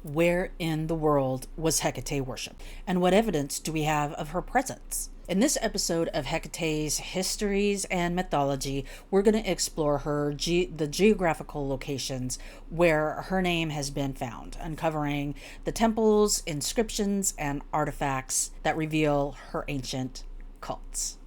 Where in the world was Hecate worshipped? And what evidence do we have of her presence? In this episode of Hecate's Histories and Mythology, we're going to explore the geographical locations where her name has been found, uncovering the temples, inscriptions, and artifacts that reveal her ancient cults.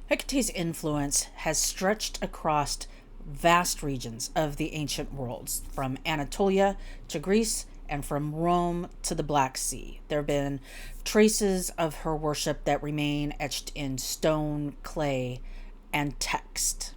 Hecate's influence has stretched across vast regions of the ancient worlds, from Anatolia to Greece and from Rome to the Black Sea. There have been traces of her worship that remain etched in stone, clay, and text.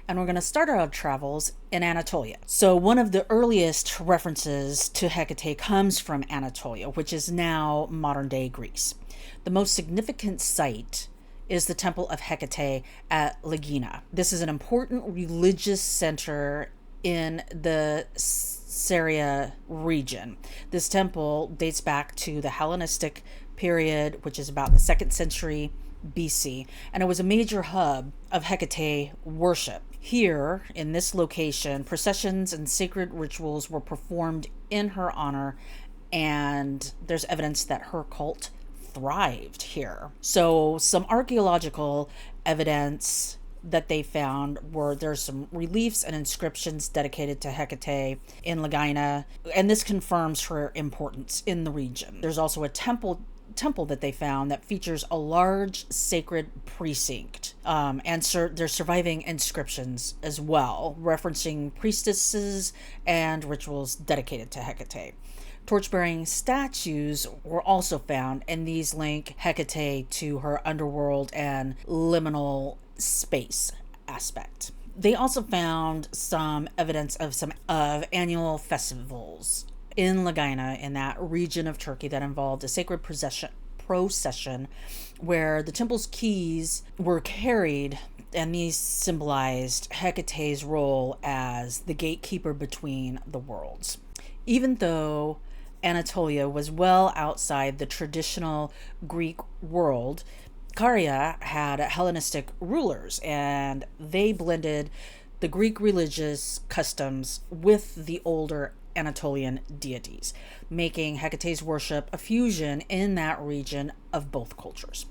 And we're going to start our travels in Anatolia. So one of the earliest references to Hecate comes from Anatolia, which is now modern-day Greece. The most significant site is the Temple of Hekate at Lagina. This is an important religious center in the Syria region. This temple dates back to the Hellenistic period, which is about the 2nd century BC, and it was a major hub of Hecate worship. Here, in this location, processions and sacred rituals were performed in her honor, and there's evidence that her cult thrived here. So some archaeological evidence that they found there's some reliefs and inscriptions dedicated to Hecate in Lagina, and this confirms her importance in the region. There's also a temple that they found that features a large sacred precinct, and there's surviving inscriptions as well, referencing priestesses and rituals dedicated to Hecate. Torch-bearing statues were also found, and these link Hecate to her underworld and liminal space aspect. They also found some evidence of annual festivals in Lagina, in that region of Turkey, that involved a sacred procession where the temple's keys were carried, and these symbolized Hecate's role as the gatekeeper between the worlds. Even though Anatolia was well outside the traditional Greek world, Caria had Hellenistic rulers, and they blended the Greek religious customs with the older Anatolian deities, making Hecate's worship a fusion in that region of both cultures.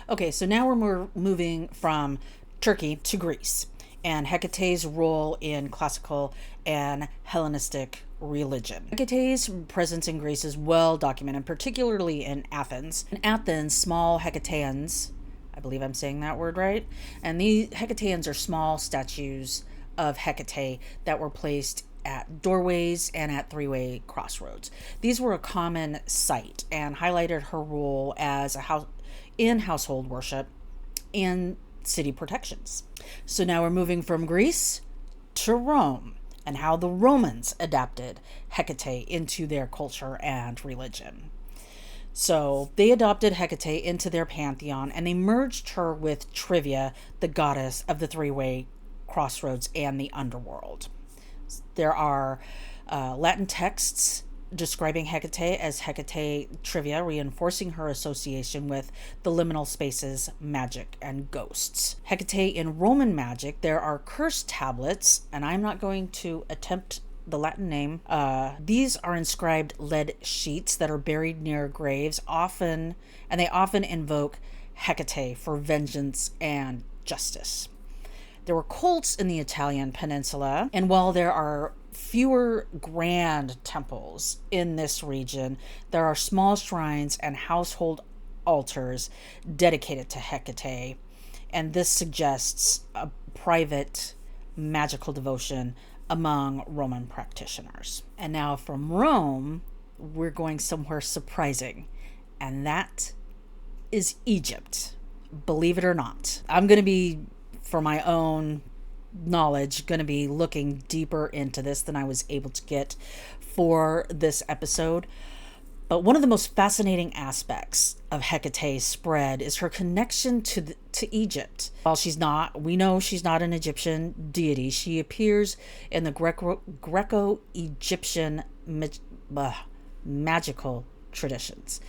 Okay, so now we're moving from Turkey to Greece, and Hecate's role in classical and Hellenistic religion. Hecate's presence in Greece is well documented, particularly in Athens. In Athens, small Hekataions, I believe I'm saying that word right, and the Hekataions are small statues of Hecate that were placed at doorways and at three-way crossroads. These were a common sight and highlighted her role as in household worship and city protections. So now we're moving from Greece to Rome, and how the Romans adapted Hecate into their culture and religion. So they adopted Hecate into their pantheon, and they merged her with Trivia, the goddess of the three-way crossroads and the underworld. There are Latin texts describing Hecate as Hecate Trivia, reinforcing her association with the liminal spaces, magic, and ghosts. Hecate in Roman magic, there are curse tablets, and I'm not going to attempt the Latin name. These are inscribed lead sheets that are buried near graves, and they often invoke Hecate for vengeance and justice. There were cults in the Italian peninsula, and while there are fewer grand temples in this region, there are small shrines and household altars dedicated to Hecate, and this suggests a private magical devotion among Roman practitioners. And now from Rome, we're going somewhere surprising, and that is Egypt. Believe it or not. I'm going to be, for my own knowledge, going to be looking deeper into this than I was able to get for this episode. But one of the most fascinating aspects of Hecate's spread is her connection to Egypt. While we know she's not an Egyptian deity, she appears in the Greco-Egyptian magical traditions,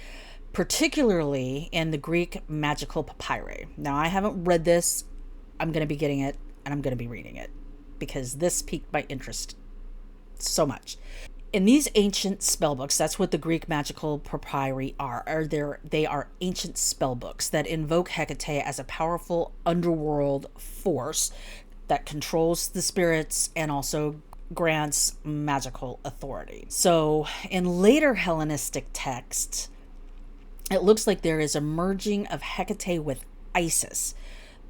particularly in the Greek magical papyri. Now, I haven't read this. I'm going to be getting it, and I'm going to be reading it. because this piqued my interest so much. In these ancient spellbooks, that's what the Greek magical papyri are. They are ancient spellbooks that invoke Hecate as a powerful underworld force that controls the spirits and also grants magical authority. So in later Hellenistic texts, it looks like there is a merging of Hekate with Isis.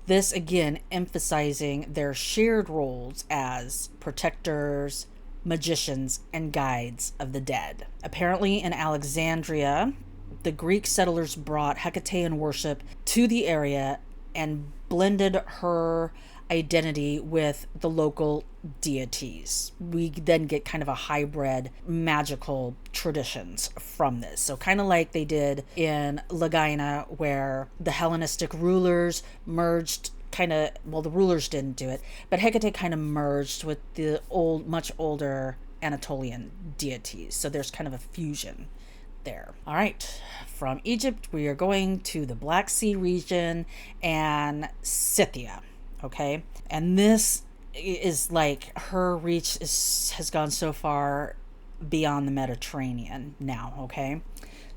This again emphasizing their shared roles as protectors, magicians, and guides of the dead. Apparently in Alexandria, the Greek settlers brought Hecataion worship to the area and blended her identity with the local deities. We then get kind of a hybrid magical traditions from this. So kind of like they did in Lagina, where the Hellenistic rulers merged the rulers didn't do it, but Hecate kind of merged with the much older Anatolian deities. So there's kind of a fusion there. All right, from Egypt, we are going to the Black Sea region and Scythia. Okay, and this is like her reach has gone so far beyond the Mediterranean now. Okay,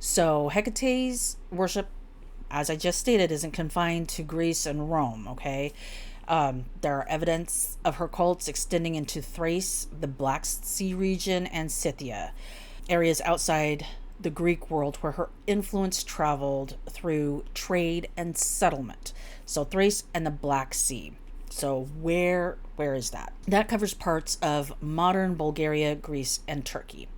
so Hecate's worship, as I just stated, isn't confined to Greece and Rome. Okay, there are evidence of her cults extending into Thrace, the Black Sea region, and Scythia, areas outside the Greek world where her influence traveled through trade and settlement. So Thrace and the Black Sea. So where is that? That covers parts of modern Bulgaria, Greece, and Turkey.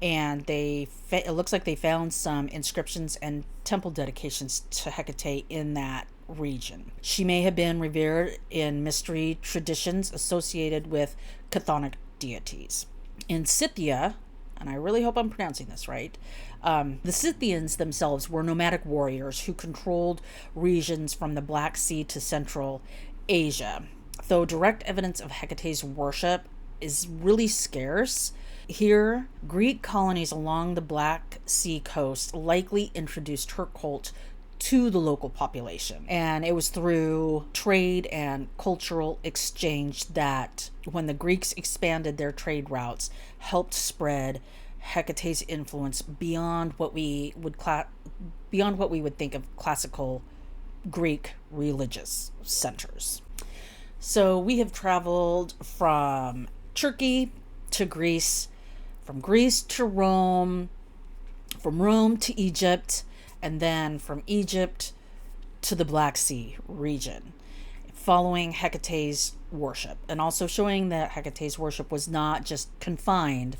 And it looks like they found some inscriptions and temple dedications to Hecate in that region. She may have been revered in mystery traditions associated with chthonic deities. In Scythia, and I really hope I'm pronouncing this right, the Scythians themselves were nomadic warriors who controlled regions from the Black Sea to Central Asia. Though direct evidence of Hecate's worship is really scarce, here, Greek colonies along the Black Sea coast likely introduced her cult to the local population. And it was through trade and cultural exchange that, when the Greeks expanded their trade routes, helped spread Hecate's influence beyond what we would think of classical Greek religious centers. So we have traveled from Turkey to Greece, from Greece to Rome, from Rome to Egypt, and then from Egypt to the Black Sea region, following Hecate's worship, and also showing that Hecate's worship was not just confined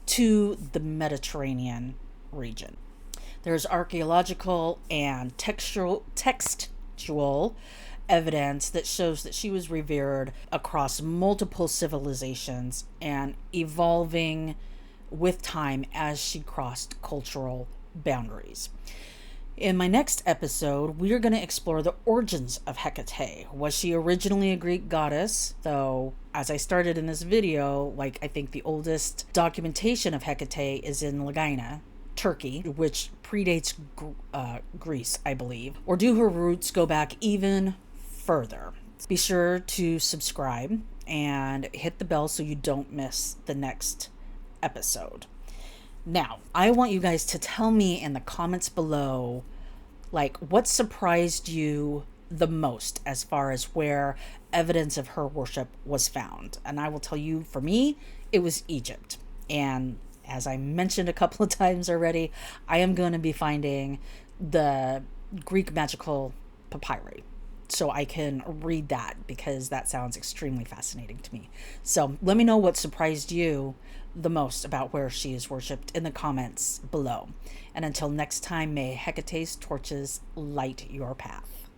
to the Mediterranean region. There's archaeological and textual evidence that shows that she was revered across multiple civilizations and evolving with time as she crossed cultural boundaries. In my next episode, we are going to explore the origins of Hekate. Was she originally a Greek goddess? Though, as I started in this video, I think the oldest documentation of Hekate is in Lagina, Turkey, which predates Greece, I believe. Or do her roots go back even further? Be sure to subscribe and hit the bell so you don't miss the next episode. Now, I want you guys to tell me in the comments below, what surprised you the most as far as where evidence of her worship was found. And I will tell you, for me, it was Egypt. And as I mentioned a couple of times already, I am going to be finding the Greek magical papyri, so I can read that, because that sounds extremely fascinating to me. So let me know what surprised you the most about where she is worshipped in the comments below. And until next time, may Hecate's torches light your path.